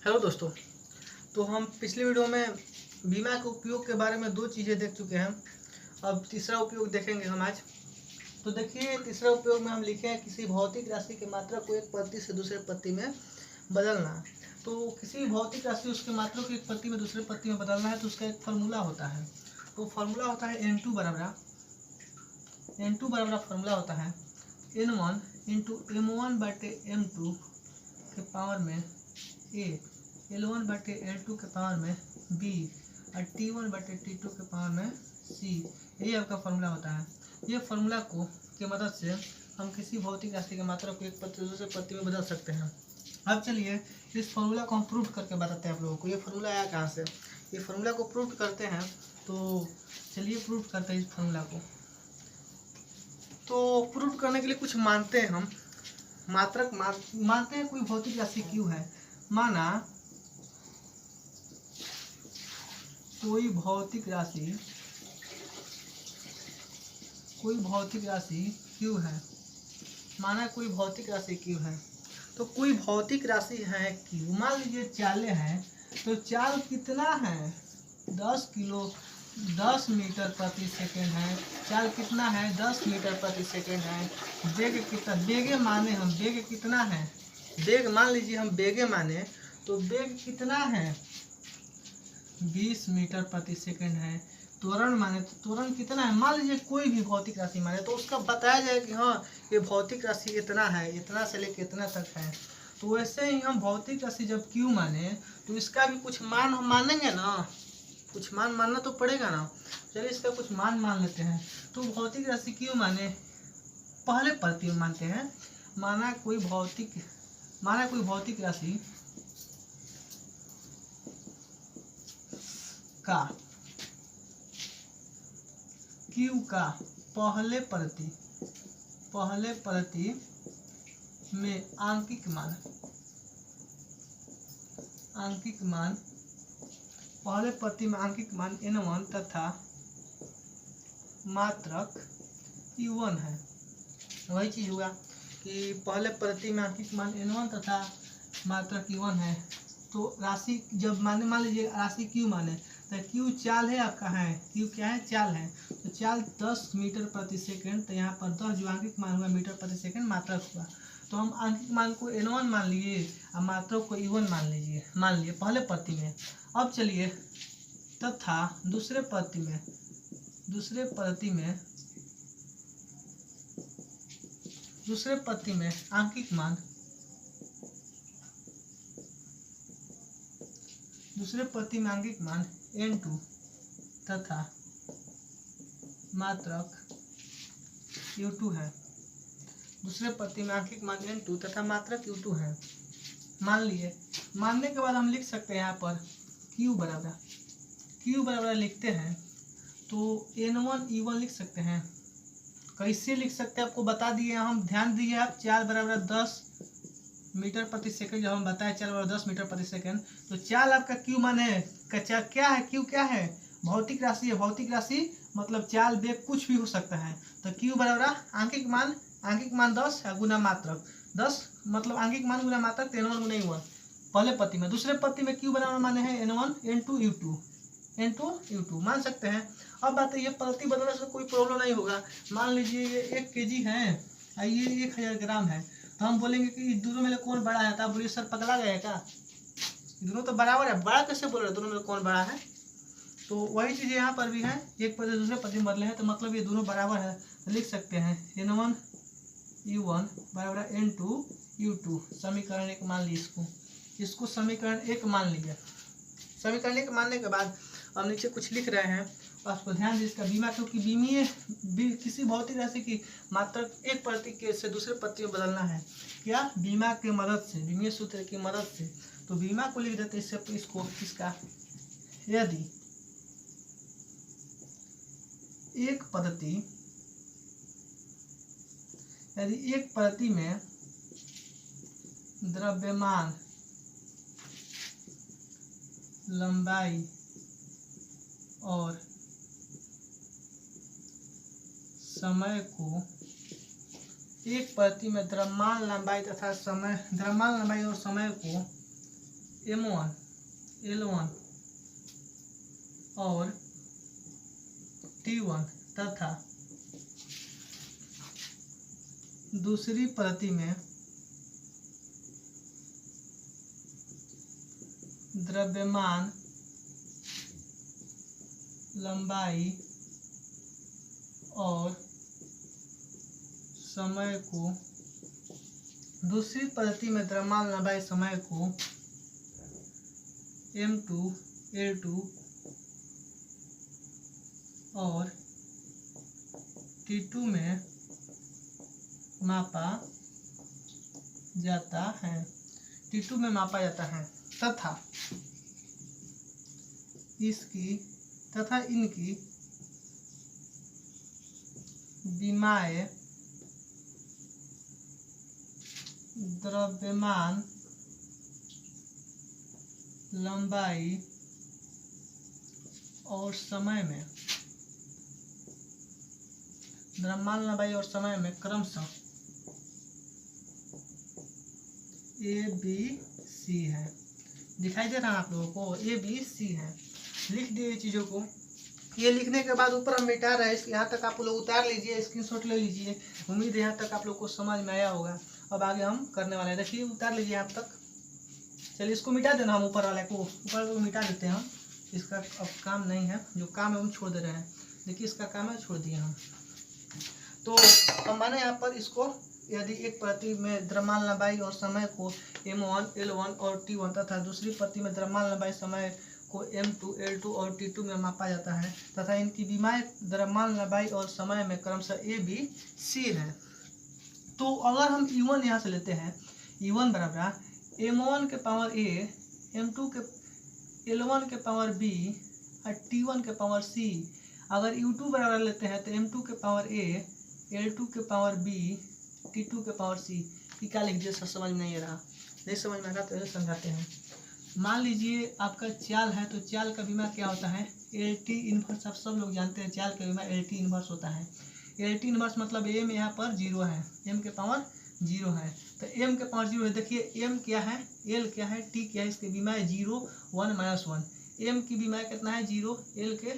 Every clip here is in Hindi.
हेलो दोस्तों। तो हम पिछले वीडियो में बीमा के उपयोग के बारे में दो चीज़ें देख चुके हैं। अब तीसरा उपयोग देखेंगे हम आज। तो देखिए, तीसरा उपयोग में हम लिखे हैं किसी भौतिक राशि की मात्रा को एक पत्ती से दूसरे पत्ती में बदलना। तो किसी भी भौतिक राशि उसके मात्रा को एक पत्ती में दूसरे पत्ती में बदलना है तो उसका एक फार्मूला होता है। तो फार्मूला होता है N2 बराबर फार्मूला होता है N1 इंटू M1/M2 के पावर में A, L1/L2 के पावर में B और T1/T2 के पावर में C। यही आपका फार्मूला होता है। ये फार्मूला की मदद से हम किसी भौतिक राशि की मात्रा को एक पत्ती से दूसरे पत्ती में बदल सकते हैं। अब चलिए इस फार्मूला को हम प्रूव करके बताते हैं आप लोगों को। ये फार्मूला आया कहाँ से, ये फार्मूला को प्रूव करते हैं। तो चलिए प्रूव करते हैं इस फार्मूला को। तो प्रूव करने के लिए कुछ मानते हैं हम। मात्रक मानते हैं कोई भौतिक राशि Q है। माना कोई भौतिक राशि Q है। माना कोई भौतिक राशि Q है। तो कोई भौतिक राशि है Q, मान लीजिए चालें हैं। तो चाल कितना है, 10 मीटर प्रति सेकेंड है। चाल कितना है, 10 मीटर प्रति सेकेंड है। वेग कितना, बेगे माने हम, वेग कितना है, वेग मान लीजिए हम बेगे माने तो वेग कितना है, 20 मीटर प्रति सेकेंड है। त्वरण माने तो त्वरण कितना है, मान लीजिए कोई भी भौतिक राशि माने तो उसका बताया जाए कि हाँ ये भौतिक राशि इतना है, इतना से लेकर इतना तक है। तो वैसे ही हम भौतिक राशि जब Q माने तो इसका भी कुछ मान हम मानेंगे ना, कुछ मान मानना तो पड़ेगा ना। चलिए इसका कुछ मान मान लेते हैं। तो भौतिक राशि Q माने पहले प्रति में मानते हैं। माना कोई भौतिक राशि का Q का पहले प्रति में आंकिक मान पहले प्रति में आंकिक मान N1 तथा मात्रक U1 है। वही चीज हुआ कि पहले प्रति में आंकिक मान N1 तथा मात्रक U1 है। तो राशि जब मान लीजिए राशि Q माने तो Q चाल है आपका, है Q क्या है, चाल है। तो चाल 10 मीटर प्रति सेकेंड। तो यहाँ पर 10 जो आंकिक मान हुआ मीटर प्रति सेकेंड मात्रक हुआ। तो हम आंकिक मान को N1 मान लिए और मात्रक को U1 मान लिए पहले प्रति में। अब चलिए तथा दूसरे प्रति में आंकिक मान N2 तथा मात्रक U2 है। दूसरे प्रति में आंकिक मान N2 तथा मात्रक U2 है। मान लिए, मानने के बाद हम लिख सकते हैं यहाँ पर Q बराबर लिखते हैं तो N1 E1 लिख सकते हैं। कैसे लिख सकते हैं आपको बता दिए हम, ध्यान दीजिए आप। चाल बराबर 10 मीटर प्रति सेकंड जब हम बताए चाल बराबर 10 मीटर प्रति सेकंड। तो चाल आपका Q मान है, क्या है, Q क्या है, भौतिक राशि है। भौतिक राशि मतलब चाल वेग कुछ भी हो सकता है। तो Q बराबर आंकिक मान 10 गुना मात्रक 10, मतलब आंकिक मान गुना मात्रक N1 गुना U1 पहले पत्ती में। दूसरे पत्ती में Q बराबर माने हैं N1 N2 U2 मान सकते हैं। अब बात है ये प्रति बदलने से कोई प्रॉब्लम नहीं होगा। मान लीजिए ये 1 kg है और ये 1000 ग्राम है। तो हम बोलेंगे कि दोनों में कौन बड़ा है। तो आप बोलिए सर पगला गया क्या, दोनों तो बराबर है, बड़ा कैसे बोल रहे हैं, दोनों में कौन बड़ा है। तो वही चीज़ यहाँ पर भी है, एक पद दूसरे पद में बदले हैं तो मतलब ये दोनों बराबर है। तो लिख सकते हैं N1 U1 बराबर N2 U2। समीकरण 1 मान ली, इसको समीकरण 1 मान लिया। समीकरण 1 मानने के बाद हम नीचे कुछ लिख रहे हैं, आपको ध्यान दीजिए। इसका बीमा, क्योंकि किसी भौतिक राशि की मात्रक एक प्रति से दूसरे प्रति में बदलना है। क्या, बीमा की मदद से, बीमीय सूत्र की मदद से। तो बीमा को लिख देते इससे इसको, इसका यदि एक पद्धति में द्रव्यमान लंबाई और समय को एक पद्धति में द्रव्यमान लंबाई और समय को M1 L1 और T1 तथा दूसरी प्रति में द्रव्यमान लंबाई और समय को दूसरी पद्धति में द्रव्यमान लंबाई समय को M2 L2 और T2 में मापा जाता है, T2 में मापा जाता है तथा इनकी विमाएं द्रव्यमान लंबाई और समय में क्रमशः ABC है। दिखाई दे रहा है आप लोगों को, ABC है। लिख दिए ये चीज़ों को। ये लिखने के बाद ऊपर हम मिटा रहे हैं, यहाँ तक आप लोग उतार लीजिए, स्क्रीनशॉट ले लीजिए। उम्मीद है यहाँ तक आप लोग को समझ में आया होगा। अब आगे हम करने वाले हैं, देखिए उतार लीजिए यहाँ तक। चलिए इसको मिटा देना, हम ऊपर वाले को मिटा देते हैं हम। इसका अब काम नहीं है, जो काम है हम छोड़ दे रहे हैं। देखिए इसका काम है, छोड़ दिए हम। तो अब मैंने यहाँ पर इसको, यदि एक प्रति में द्रव्यमान लंबाई और समय को M1 L1 और T1 तथा दूसरी प्रति में द्रव्यमान लंबाई समय को M2 L2 और T2 में मापा जाता है तथा इनकी विमाएं द्रव्यमान लंबाई और समय में क्रमशः ABC है। तो अगर हम E1 यहाँ से लेते हैं, E1 बराबर M1 के पावर A, M2 के L1 के पावर B और T1 के पावर C। अगर U2 बराबर लेते हैं तो M2 के पावर A, L2 के पावर B, T2 के पावर C। ये क्या लिख दिया सर, समझ में नहीं आ रहा। नहीं समझ में आ रहा तो ऐसे समझाते हैं। मान लीजिए आपका चाल है, तो चाल का विमा क्या होता है, LT इनवर्स। आप सब लोग जानते हैं चाल का विमा LT इनवर्स होता है। LT इनवर्स मतलब M यहाँ पर 0 है, M के पावर 0 है। तो M के पावर 0 है। देखिए M क्या है, L क्या है, T क्या है, इसके विमा 0 1 -1। M की विमा कितना है 0, L के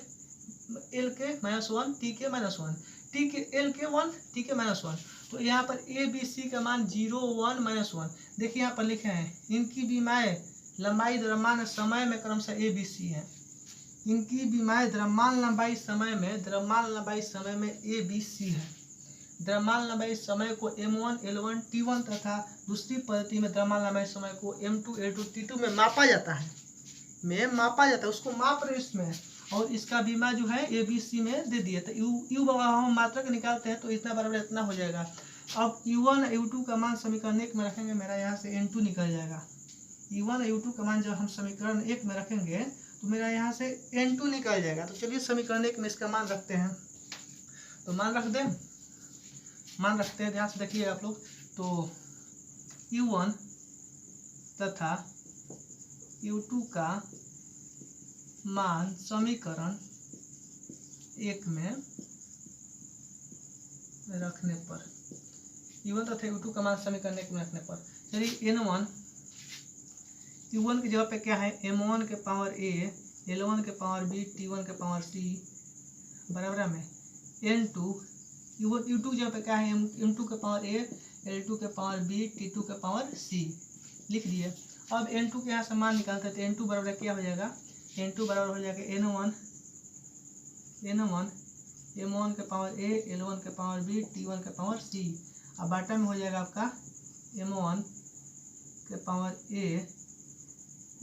-1, T के -1, T के L के 1, T के -1। तो यहाँ पर ABC का मान 0 1 -1। देखिए यहाँ पर लिखे हैं, इनकी विमाएं लंबाई द्रव्यमान समय में क्रमशः ABC है। इनकी विमाएं द्रव्यमान लंबाई समय में ABC है। द्रव्यमान लंबाई समय को M1 L1 T1 तथा दूसरी पद्धति में द्रव्यमान लंबाई समय को M2 L2 T2 में मापा जाता है, उसको माप रहे इसमें। और इसका बीमा जो है ABC में दे दिए। तो U हम मात्रक निकालते हैं तो इतना बराबर इतना हो जाएगा। अब U1 U2 का मान समीकरण 1 में रखेंगे, मेरा यहाँ से N2 निकल जाएगा। U1 U2 का मान जब हम समीकरण 1 में रखेंगे तो मेरा यहाँ से N2 निकल जाएगा। तो चलिए समीकरण 1 में इसका मान रखते हैं। तो मान रखते हैं, ध्यान से देखिए आप लोग। तो U1 तथा U2 का मान समीकरण 1 में रखने पर, U1 तथा U2 का मान समीकरण 1 में रखने पर, चलिए N1 U1 की जगह पे क्या है, M1 के पावर A, L1 के पावर B, T1 के पावर C बराबर में N2 U2 की जगह पे क्या है, M2 के पावर A, L2 के पावर B, T2 के पावर C लिख दिए। अब N2 के यहाँ से मान निकालते हैं। तो N2 बराबर क्या हो जाएगा, N2 बराबर हो जाएगा N1 M1 के पावर A, L1 के पावर B, T1 के पावर C। अब बाटा में हो जाएगा आपका M1 के पावर A,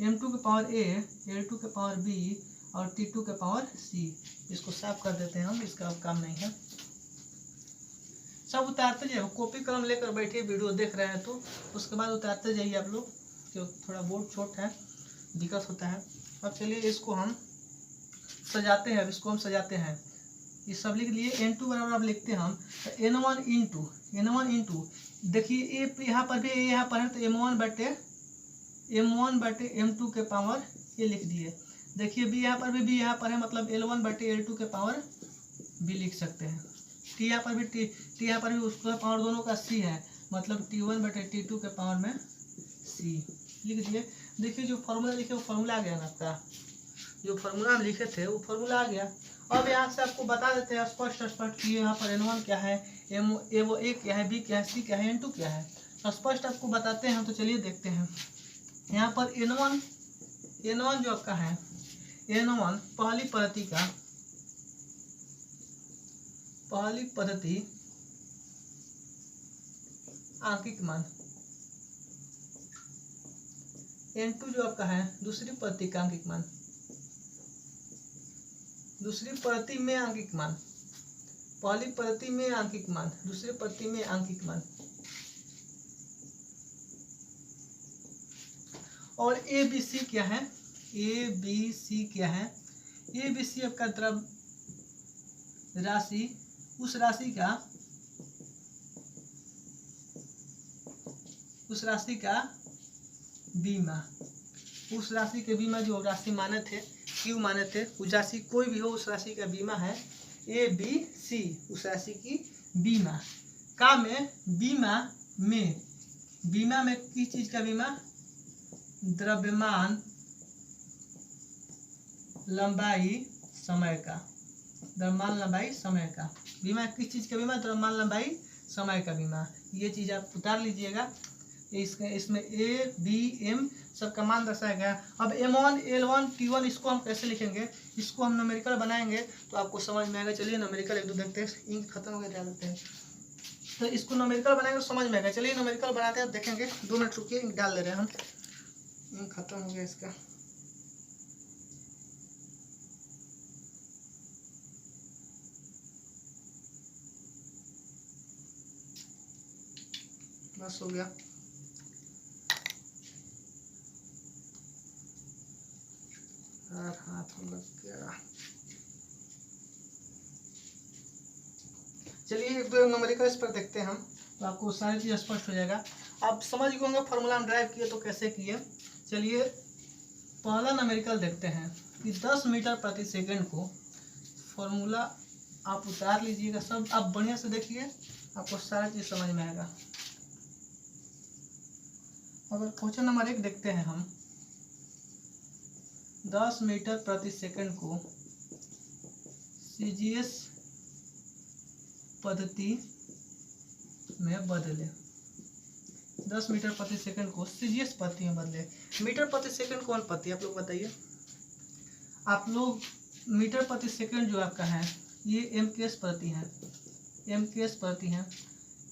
M2 के पावर A, L2 के पावर B और T2 के पावर C। इसको साफ कर देते हैं हम, इसका अब काम नहीं है। सब उतारते जाइए, कॉपी कलम लेकर बैठिए, वीडियो देख रहे हैं तो उसके बाद उतारते जाइए आप लोग, जो थोड़ा बोर्ड छोटा है दिक्कत होता है। अब चलिए इसको हम सजाते हैं। अब इसको हम सजाते हैं, ये सब लिख लिए। N2 बराबर अब लिखते हैं हम N1 इंटू देखिए A यहाँ पर भी A यहाँ पर है तो M1 बटे M2 के पावर ये लिख दिए। देखिए B यहाँ पर भी B यहाँ पर है, मतलब L1 बटे L2 के पावर B लिख सकते हैं। T यहाँ पर भी T यहाँ पर भी उसका पावर दोनों का C है, मतलब T1 बटे T2 के पावर में C। लिख दिए। देखिए जो फॉर्मूला लिखे वो फॉर्मूला आ गया ना आपका, जो फॉर्मूला हम लिखे थे वो फॉर्मूला आ गया। अब यहाँ से आपको बता देते हैं स्पष्ट कि यहाँ पर N1 क्या है, ए क्या है, बी क्या है, सी क्या है, N2 क्या है, स्पष्ट आपको बताते हैं। तो चलिए देखते हैं। यहाँ पर N1 जो आपका है, N1 पहली पद्धति आंकिक मान, N2 जो आपका है दूसरी पद्धति का आंकिक मान, दूसरी पद्धति में आंकिक मान, पहली पद्धति में आंकिक मान, दूसरी पद्धति में आंकिक मान। और ए बी सी क्या है, ए बी सी क्या है, ए बी सी आपका द्रव राशि, उस राशि का बीमा, उस राशि के बीमा जो राशि माने थे, क्यू माने थे, उस राशि कोई भी हो उस राशि का बीमा है ए बी सी, उस राशि की बीमा का में, बीमा में किस चीज का बीमा, द्रव्यमान लंबाई समय का, द्रव्यमान लंबाई समय का बीमा, किस चीज का बीमा, द्रव्यमान लंबाई समय का बीमा। ये चीज आप उतार लीजिएगा। इसमें ए बी एम सबका मान दर्शाया गया। अब M1 L1 T1 इसको हम कैसे लिखेंगे, इसको हम न्यूमेरिकल बनाएंगे तो आपको समझ में आएगा। चलिए न्यूमेरिकल एक दो देखते हैं, इंक खत्म हो गया, ध्यान देते हैं। तो इसको न्यूमेरिकल बनाएंगे तो समझ में आएगा। चलिए न्यूमेरिकल बनाते हैं, देखेंगे। 2 मिनट रुकिए, इंक डाल दे रहे हैं हम। इंक खत्म हो गया इसका। बस हो गया। हाथ लग गया। चलिए एक दो न्यूमेरिकल इस पर देखते हैं हम, तो आपको सारी चीज़ स्पष्ट हो जाएगा। आप समझ गए होंगे फॉर्मूला हम ड्राइव किए तो कैसे किए। चलिए पहला न्यूमेरिकल देखते हैं कि 10 मीटर प्रति सेकंड को, फॉर्मूला आप उतार लीजिएगा सब, आप बढ़िया से देखिए, आपको सारी चीज़ समझ में आएगा। अगर क्वेश्चन नंबर 1 देखते हैं हम, 10 मीटर प्रति सेकंड को CGS पद्धति में बदले, 10 मीटर प्रति सेकंड को CGS पद्धति में बदले। मीटर प्रति सेकंड कौन पद्धति, आप लोग बताइए। आप लोग मीटर प्रति सेकंड जो आपका है ये MKS पद्धति है, MKS पद्धति है।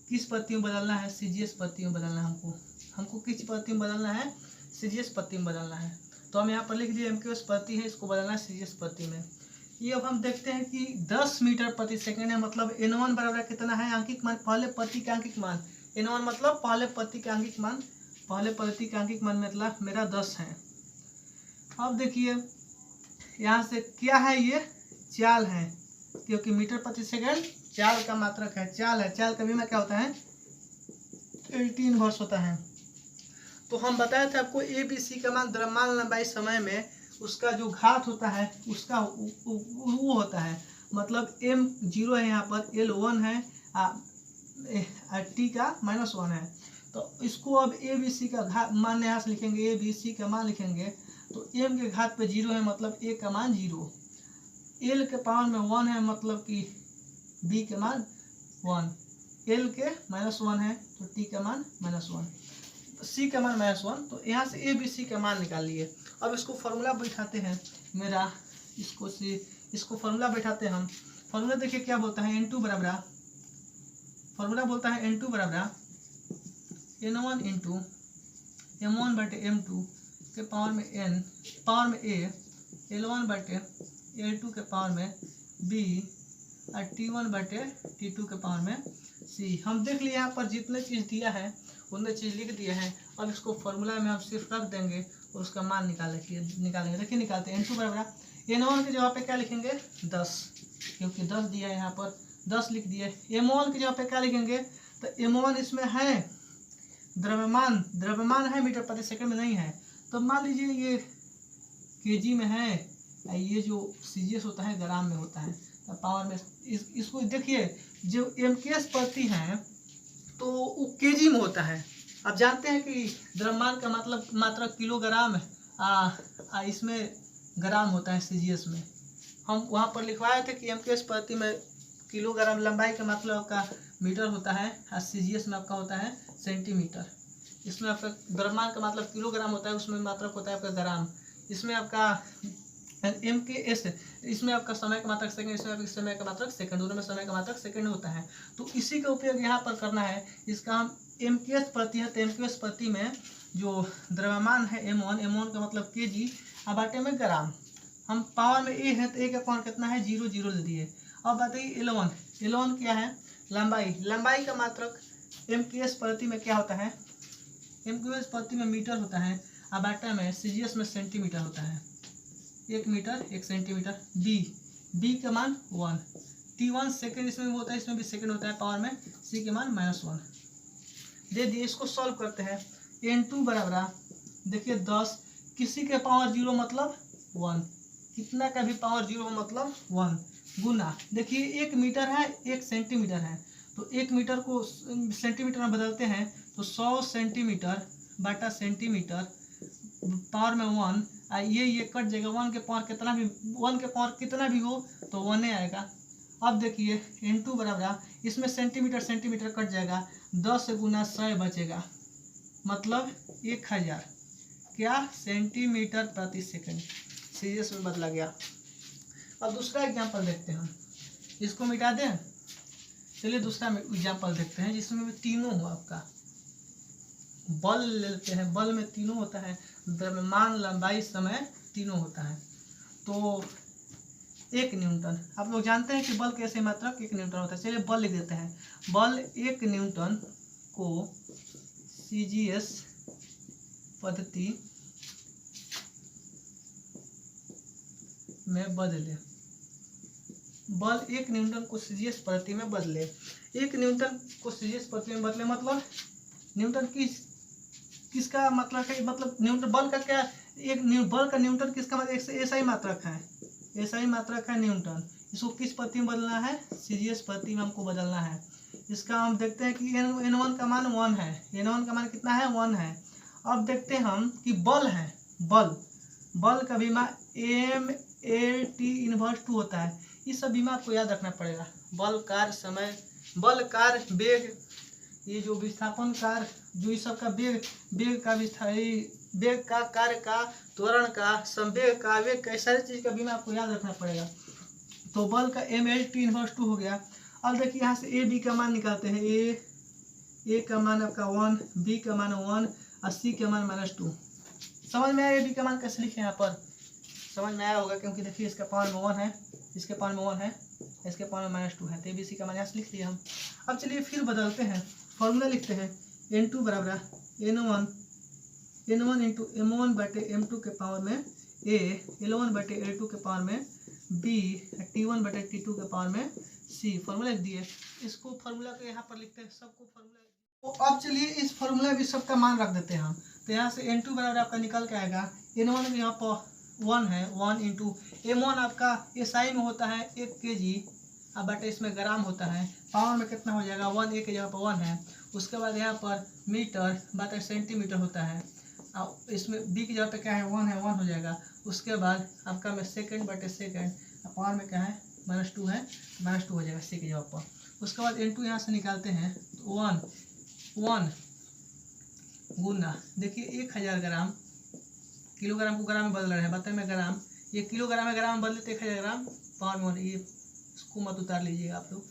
किस पद्धति में बदलना है, CGS पद्धति में बदलना है। हमको किस पद्धति में बदलना है, CGS पद्धति में बदलना है। तो हम यहाँ पर लिख दिए MKS पद्धति है, इसको बदलना है CGS पद्धति में। ये अब हम देखते हैं कि 10 मीटर प्रति सेकंड है, मतलब N1 बराबर कितना है, आंकिक मान, पहले पद्धति का आंकिक मान। N1 मतलब पहले पद्धति का आंकिक मान, पहले पद्धति का आंकिक मान मतलब मेरा 10 है। अब देखिए यहाँ से क्या है, ये चाल है, क्योंकि मीटर प्रति सेकंड चाल का मात्रक है, चाल है। चाल का बीमा क्या होता है, 18 वर्ष होता है। तो हम बताए थे आपको ABC का मान द्रव्यमान लंबाई समय में उसका जो घात होता है उसका वो होता है, मतलब M0 है, यहाँ पर L1 है, T का -1 है। तो इसको अब ABC का घात मान यहाँ से लिखेंगे, ABC का मान लिखेंगे तो M के घात पे 0 है, मतलब A का मान 0, L के पावर में 1 है, मतलब कि B के मान 1, L के -1 है तो T का मान -1, C का मान -1। तो यहाँ से ABC का मान निकाल लिए। अब इसको फॉर्मूला बैठाते हैं मेरा, इसको फॉर्मूला बैठाते हैं हम। फॉर्मूला देखिए क्या बोलता है, N2 बराबर, फॉर्मूला बोलता है N2 बराबर N1 इंटू M1 बटे M2 के पावर में N, पावर में A, L1 बटे L2 के पावर में B और T1 बटे T2 के पावर में C। हम देख लिए यहाँ पर जितने चीज़ दिया है उतने चीज़ लिख दिए हैं। अब इसको फॉर्मूला में हम सिर्फ रख देंगे और उसका मान निकालेंगे। देखिए निकालते हैं। N2 बराबर N1 के जगह पे क्या लिखेंगे, 10, क्योंकि 10 दिया है यहाँ पर, 10 लिख दिए। M1 की जगह पे क्या लिखेंगे, तो M1 इसमें है द्रव्यमान है, मीटर प्रति सेकंड में नहीं है। तो मान लीजिए ये केजी में है, ये जो CGS होता है ग्राम में होता है, तो पावर में इसको देखिए, जो MKS पद्धति है तो वो केजी में होता है, आप जानते हैं कि द्रव्यमान का मतलब मात्रा किलोग्राम इसमें ग्राम होता है सीजीएस में। हम वहाँ पर लिखवाए थे कि एमकेएस प्रति में किलोग्राम, लंबाई का मतलब आपका मीटर होता है और सीजीएस में आपका होता है सेंटीमीटर। इसमें आपका द्रव्यमान का मतलब किलोग्राम होता है, उसमें मात्रक होता है आपका ग्राम। इसमें आपका एमकेएस, इसमें आपका समय का मात्रक सेकंड, इसमें आपका समय का मात्रक सेकंड, दोनों में समय का मात्रक सेकंड होता है। तो इसी का उपयोग यहाँ पर करना है। इसका हम एमकेएस प्रति है, तो एमकेएस प्रति में जो द्रव्यमान है एम1 का मतलब केजी, अब बाटे में ग्राम। हम पावर में ए है तो ए का पावर कितना है 0 0 ले दिए। अब बताइए एल1 क्या है, लंबाई का मात्रक एमकेएस प्रति में क्या होता है, एमकेएस प्रति में मीटर होता है, अब बाटे में सीजीएस में सेंटीमीटर होता है। 1 मीटर 1 सेंटीमीटर। बी का मान 1, t1 सेकेंड इसमें भी होता है, इसमें भी सेकेंड होता है पावर में, सी के मान -1 दे दिए। इसको सॉल्व करते हैं। n2 बराबर देखिए 10, किसी के पावर 0 मतलब 1, कितना का भी पावर 0 मतलब 1, गुना देखिए 1 मीटर है 1 सेंटीमीटर है, तो 1 मीटर को सेंटीमीटर में बदलते हैं तो 100 सेंटीमीटर बटा सेंटीमीटर पावर में 1, ये कट जाएगा। 1 के पावर कितना भी हो तो 1 आएगा। अब देखिए n2 बराबर इसमें सेंटीमीटर कट जाएगा, 10 गुना 100 बचेगा, मतलब 1000 क्या सेंटीमीटर प्रति सेकंड सीरीज में बदला गया। अब दूसरा एग्जाम्पल देखते हैं हम, इसको मिटा दें। चलिए दूसरा एग्जाम्पल देखते हैं जिसमें तीनों हो। आपका बल लेते हैं, बल में तीनों होता है, द्रव्यमान, लंबाई, समय तीनों होता है। तो 1 न्यूटन, आप लोग जानते हैं कि बल कैसे मात्रक 1 न्यूटन होता है। चलिए बल लिख देते हैं। बल 1 न्यूटन को सीजीएस पद्धति में बदले, बल 1 न्यूटन को सीजीएस पद्धति में बदले। 1 न्यूटन को सीजीएस पद्धति में बदले मतलब न्यूटन किसका मतलब है, मतलब न्यूटन बल का क्या, बल का न्यूटन किसका मतलब ऐसा ही मात्रक है न्यूटन। इसको किस पद्धति में बदलना है, सीजीएस पद्धति में हमको बदलना है। इसका हम देखते हैं कि n1 का मान 1 है, n1 का मान कितना है 1 है। अब देखते हैं हम कि बल है, बल का बीमा m/t−2 होता है। इस सब बीमा आपको याद रखना पड़ेगा। बल, कार्य, समय, बल, कार्य, वेग, ये जो विस्थापन कार्य, जो इस सब का वेग का, कार्य का, त्वरण का, संवेग का, वेग का, सारी चीज का बीमा आपको याद रखना पड़ेगा। तो बल का m/t−2 हो गया। अब देखिए यहाँ से ए बी का मान निकालते हैं। ए का मान आपका 1, बी का मान 1 और सी का मान -2। समझ में आया ए बी का मान कैसे लिखे, यहाँ पर समझ में आया होगा, क्योंकि देखिए इसका पावर में 1 है, इसके पावर में 1 है, इसके पावर में -2 है, तो ए बी सी का मान यहाँ से लिख लिया हम। अब चलिए फिर बदलते हैं, फॉर्मूला लिखते हैं। n2 बराबर n1 इंटू m1 बटे m2 के पावर में a, l1 बटे l2 के पावर में b, t1 बटे t2 के पावर में c। फॉर्मूला लिख दिए। इसको फॉर्मूला को यहाँ पर लिखते हैं, सबको फॉर्मूला। तो अब चलिए इस फॉर्मूला भी सबका मान रख देते हैं हम। तो यहाँ से n2 बराबर आपका निकल के आएगा, n1 में यहाँ पर 1 है, 1 इंटू m1 आपका SI में होता है 1 kg, अब बटे इसमें ग्राम होता है, पावर में कितना हो जाएगा 1, एक जगह पर 1 है। उसके बाद यहाँ पर मीटर बटे सेंटीमीटर होता है, अब इसमें b की जगह पे क्या है 1 हो जाएगा। उसके बाद आपका में सेकंड बटे सेकंड, पावर में क्या है -2 है, -2 हो जाएगा c की जगह पर। उसके बाद n2 यहाँ से निकालते हैं, तो 1 गुना देखिए 1000 ग्राम, किलोग्राम को ग्राम में बदल रहे हैं, बताए में ग्राम, ये किलोग्राम में ग्राम बदले तो 1000 ग्राम पावर में 1, ये इसको मत उतार लीजिएगा आप लोग।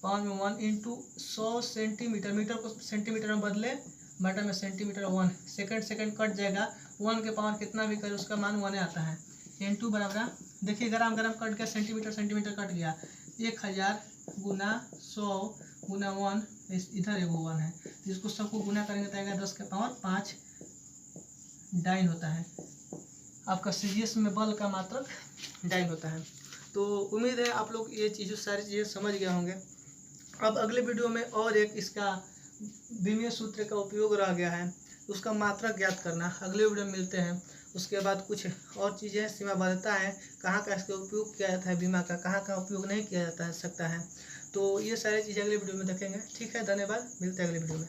पावर में 1 इंटू 100 सेंटीमीटर, मीटर को सेंटीमीटर में बदले, बटा में सेंटीमीटर 1, सेकंड कट जाएगा, 1 के पावर कितना भी करे उसका मान 1 आता है। n2 बराबर देखिए ग्राम कट गया, सेंटीमीटर कट गया, 1000 गुना 100 गुना 1, इधर एगो 1 है, तो इसको सबको गुना करेंगे तो आएगा 10 के पावर 5 डाइन होता है। आपका सीजीएस में बल का मात्रक डाइन होता है। तो उम्मीद है आप लोग ये चीज़ें सारी चीज़ें समझ गए होंगे। अब अगले वीडियो में और एक इसका विमीय सूत्र का उपयोग रह गया है, उसका मात्रक ज्ञात करना, अगले वीडियो में मिलते हैं। उसके बाद कुछ और चीज़ें, सीमाबद्धता है, कहाँ का इसका उपयोग किया जाता है बीमा का, कहाँ का उपयोग नहीं किया जाता है सकता है, तो ये सारी चीज़ें अगले वीडियो में देखेंगे। ठीक है, धन्यवाद, मिलते हैं अगले वीडियो में।